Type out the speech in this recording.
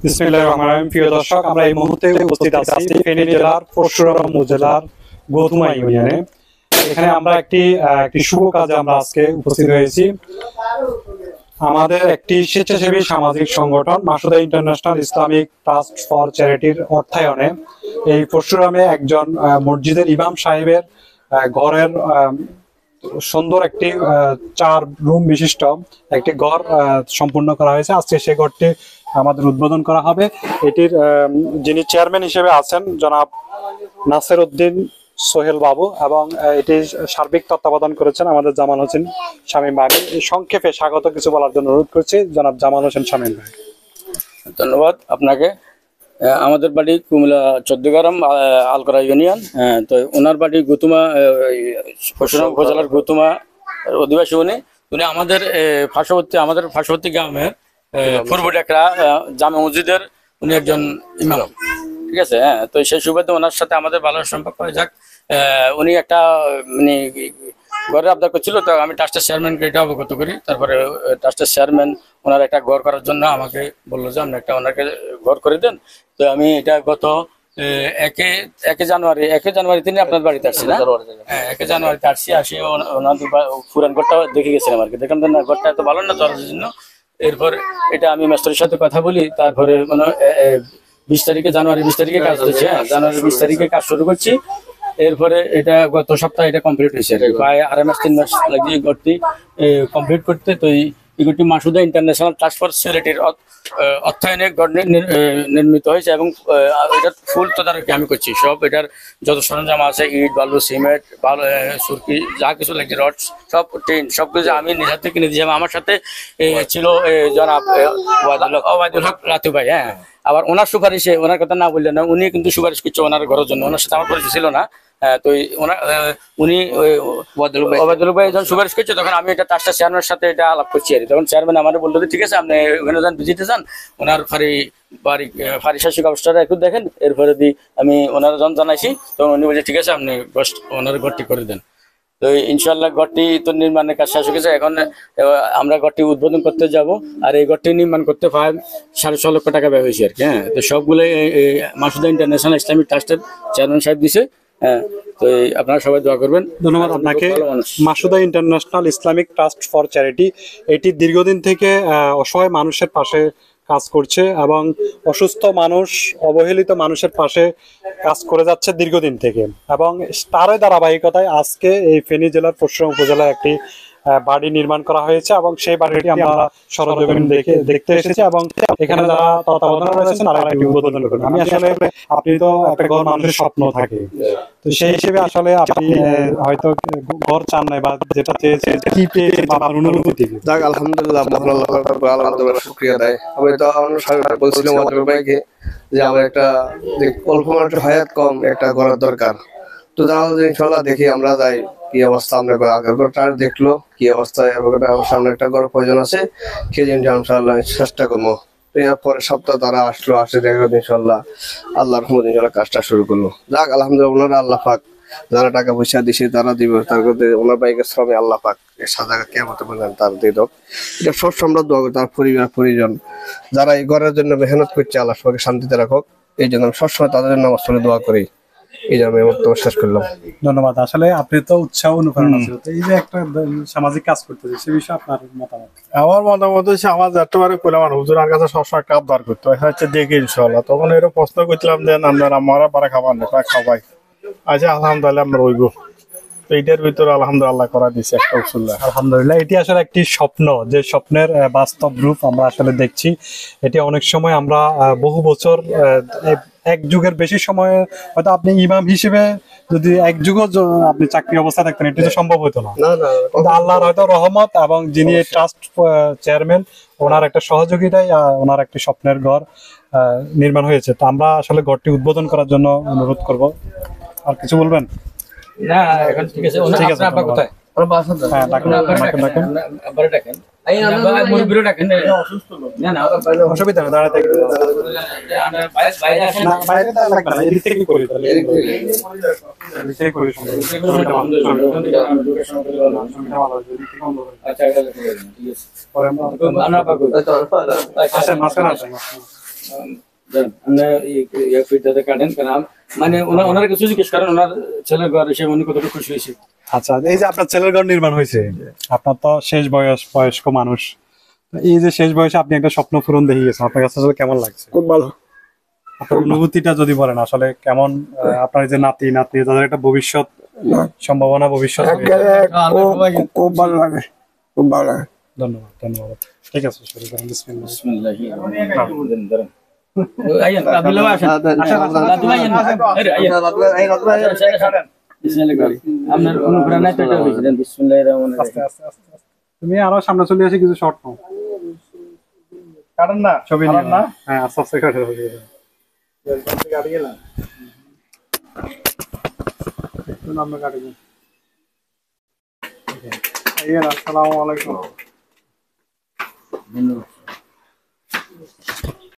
বিসমিল্লাহির রহমানির রহিম। প্রিয় দর্শক, আমরা এই মুহূর্তে উপস্থিত আছি ফেনী জেলার পরশুরাম উপজেলার গৌতুমা ইউনিয়নে। এখানে আমরা একটি শুভ কাজে আমরা আজকে উপস্থিত হয়েছি। আমাদের একটি স্বেচ্ছাসেবী সামাজিক সংগঠন Masuda International Islamic Trust for চ্যারিটির অর্থায়নে এই পরশুরামে একজন মসজিদের ইমাম সাহেবের ঘরের সুন্দর একটি 4 রুম বিশিষ্ট একটি ঘর সম্পূর্ণ করা হয়েছে। আজকে সেই ঘরটি আমাদের উদ্বোধন করা হবে। এটির যিনি চেয়ারম্যান হিসেবে আছেন জনাব নাসির উদ্দিন সোহেল বাবু, এবং এটি সার্বিক তত্ত্বাবধান করেছেন আমাদের জামাল হোসেন শামীম ভাই। সংক্ষেপে স্বাগত কিছু বলার জন্য অনুরোধ করছি জনাব জামাল হোসেন শামীম ভাই। ধন্যবাদ আপনাকে। আমাদের বাড়ি কুমিল্লা 14 গ্রাম আলকরা ইউনিয়ন। তো ওনার বাড়ি গৌতুমা, পরশুরাম উপজেলার গৌতুমা অধিবাসী। উনি আমাদের পার্শ্ববর্তী গ্রামের পূর্ব ডেকরা জামে মসজিদের উনি একজন ইমাম, ঠিক আছে। তো সেই সুবাদে ওনার সাথে আমাদের ভালো সম্পর্ক হয়ে যাক। উনি একটা মানে ঘরের আবদার করছিল, তো আমি ট্রাস্টের চেয়ারম্যানকে এটা অবগত করি। তারপরে ট্রাস্টের চেয়ারম্যান ওনার একটা ঘর করার জন্য আমাকে বললো যে আপনি একটা ওনাকে ঘর করে দেন। তো আমি এটা গত 1 জানুয়ারি তিনি আপনার বাড়িতে আসছি না? হ্যাঁ, 1 জানুয়ারিতে আসি ওনার পুরান ঘরটা দেখে গেছিলাম আর কি। দেখলাম না ঘরটা এত ভালো না দরজার জন্য। এরপর এটা আমি মাস্টারের সাথে কথা বলি। তারপরে মানে 20 তারিখে জানুয়ারি 20 তারিখে কাজ হয়েছে। জানুয়ারি 20 তারিখে কাজ শুরু করছি। এরপরে এটা গত সপ্তাহে এটা কমপ্লিট হয়েছে। প্রায় 2.5 মাস 3 মাস লাগিয়ে ঘরটি কমপ্লিট করতে। তো এই ঘরটি মাসুদা ইন্টারন্যাশনাল ট্রাস্ট ফর চ্যারিটির অর্থায়নে নির্মিত হয়েছে, এবং এটার ফুল তদারকি আমি করছি। সব এটার যত সরঞ্জাম আছে, ইট, বালু, সিমেন্ট, সুরকি, যা কিছু লাগছে, রড, সব টিন, সবকিছু আমি নিজের থেকে কিনে দিয়েছি। আমার সাথে ছিল জনাব ওবায়দুল হক রাতু ভাই। হ্যাঁ, আবার ওনার সুপারিশে, ওনার কথা না বললেন না, উনি কিন্তু সুপারিশ করছে ওনার ঘরের জন্য। ওনার সাথে আমার পরিচয় ছিল না। তো উনি ওবায়দুল ভাই যখন সুপারিশ করছে, তখন আমি এটা ট্রাস্টের চেয়ারম্যানের সাথে এটা আলাপ করছি আর তখন চেয়ারম্যান আমার বললো যে ঠিক আছে আপনি ওখানে যান, ভিজিটে যান, ওনার পারিশাসিক অবস্থাটা একটু দেখেন। এরপরে আমি ওনারা যখন জানাইছি, তখন উনি বলছে ঠিক আছে আপনি ওনার ঘরটি করে দেন। তো ইনশাল্লাহ ঘরটি তো নির্মাণের কাজ শেষ হয়ে গেছে। এখন আমরা ঘরটি উদ্বোধন করতে যাব। আর এই ঘরটি নির্মাণ করতে প্রায় 6.5 লক্ষ টাকা ব্যয় হয়েছে আর কি। হ্যাঁ, তো সবগুলো মাসুদা ইন্টারন্যাশনাল ইসলামিক ট্রাস্টের চেয়ারম্যান সাহেব দিছে। হ্যাঁ, তো আপনারা সবাই দোয়া করবেন। ধন্যবাদ আপনাকে। Masuda International Islamic Trust for charity এটি দীর্ঘদিন থেকে অসহায় মানুষের পাশে কাজ করছে, এবং অসুস্থ মানুষ, অবহেলিত মানুষের পাশে কাজ করে যাচ্ছে দীর্ঘদিন থেকে। এবং তারই ধারাবাহিকতায় আজকে এই ফেনী জেলার পরশুরাম উপজেলায় একটি বাড়ি নির্মাণ করা হয়েছে, এবং সেই বাড়িটি আমরা সরজমিন দেখতে এসেছি, এবং এখানে যারা তত্ত্বাবধানে রয়েছেন তারা একটি উদ্বোধন করবেন। আমি আসলে, আপনি তো একটা ঘর মানুষের স্বপ্ন থাকে, তো সেই হিসেবে আসলে আপনি হয়তো ঘর চান নাই, বা যেটা চেয়েছেন কি পেয়েছেন বা আপনার অনুভূতি? যাক, আলহামদুলিল্লাহ, আল্লাহ শুকরিয়া দেয়। আমি তো বলছিলাম ওদের ভাইকে যে আমার একটা অল্প মানুষের হায়াত কম একটা ঘরের দরকার। তো তাহলে ইনশাল্লাহ দেখি আমরা যাই কি অবস্থা। আমরা আগের ঘরটা দেখলো কি অবস্থায়, সামনে একটা ঘর প্রয়োজন আছে, সেই জিনিসটা ইনশাল্লাহ চেষ্টা করবো। পরের সপ্তাহ তারা আসে দেখো ইনশাল্লাহ আল্লাহর রহমতে ইনশাল্লাহ কাজটা শুরু করলো। যাক, আলহামদুলিল্লাহ, ওনারা আল্লাহ পাক যারা টাকা পয়সা দিছে তারা দিবে, তার ওনার বাইকের শ্রমে আল্লাহ পাক সাজাকে কেমন তার দিয়ে দাও। এটা সব আমরা দোয়া করি, তার পরিবার পরিজন যারা এই ঘরের জন্য মেহনত করছে, আল্লাহ সবাইকে শান্তিতে রাখুক। এই জন্য আমি সবসময় তাদের জন্য আমার সঙ্গে দোয়া করি। এই যে আমি বক্তব্য শেষ করলাম। ধন্যবাদ। আসলে আপনি তো উৎসাহ অনুপ্রেরণা ছিল, এই যে একটা সামাজিক কাজ করতেছে, সে বিষয়ে আপনার মতামত? আমার মতামত হচ্ছে আমার যাত্রাবারে করলে আমার হুজুরের কাছে সবসময় একটা আবদার করতো, হচ্ছে দেখি ইনশাল্লাহ। তখন এরকম প্রশ্ন করছিলাম যে আপনার আমরা পারা খাবার নেই, খাবাই আচ্ছা, আলহামদুলিল্লাহ আমরা রইব। তো এইটার ভিতরে আলহামদুলিল্লাহ করা দিচ্ছে একটা উসুল। আলহামদুলিল্লাহ, এটি আসলে একটি স্বপ্ন, যে স্বপ্নের বাস্তব রূপ আমরা আসলে দেখছি। এটি অনেক সময় আমরা বহু বছর, 1 যুগের বেশি সময় হয়তো আপনি ইমাম হিসেবে যদি 1 যুগও আপনি চাকরি অবস্থা থাকতেন, এটি তো সম্ভব হতো না। কিন্তু আল্লাহর হয়তো রহমত, এবং যিনি ট্রাস্ট চেয়ারম্যান, ওনার একটা সহযোগিতায় ওনার একটি স্বপ্নের ঘর নির্মাণ হয়েছে। তো আমরা আসলে ঘরটি উদ্বোধন করার জন্য অনুরোধ করব। আর কিছু বলবেন? না, এখন ঠিক আছে। ঠিক আছে, আপনার কোথায়? হ্যাঁ, ডাকেন। অসুবিধা নেই, দাঁড়াতে আমরা এক ফিট যাতে কাটেন, কারণ মানে ওনার কিছু জিজ্ঞেস করেন, ওনার ছেলের ঘর এসে উনি কতটুকু খুশি হয়েছে। আচ্ছা, এই যে আপনার ছেলের ঘর নির্মাণ হয়েছে, আপনার তো শেষ বয়স্ক মানুষ, এই যে শেষ বয়সে আপনি একটা স্বপ্ন পূরণ দেখে গেছেন, আপনার কাছে আসলে কেমন লাগছে? খুব ভালো। আপনার অনুভূতিটা যদি বলেন আসলে কেমন, আপনার যে নাতি তাদের একটা ভবিষ্যৎ সম্ভাবনা, ভবিষ্যৎ। খুব ভালো লাগে, খুব ভালো লাগে। ধন্যবাদ, ধন্যবাদ। ঠিক আছে, শুরু করেন। বিসমিল্লাহ। বিসমিল্লাহি আইয়েন আব্দুল্লাহ আসেন, দাদু আইয়েন, আরে আইয়েন বিসমিল্লাহ করি। আপনার অনুপ্রেরণায় তো এটা হয়েছে। বিসমিল্লাহির রহমানির রহিম। তুমি আরো সামনে চলে আসে কিছু শর্ট নাও, কাটেন না ছবি কাটেন নিয়ে। না হ্যাঁ, আস্তে আস্তে কাটে হবে। আমরা কাটে দিই। আসসালামু আলাইকুম। ধন্যবাদ।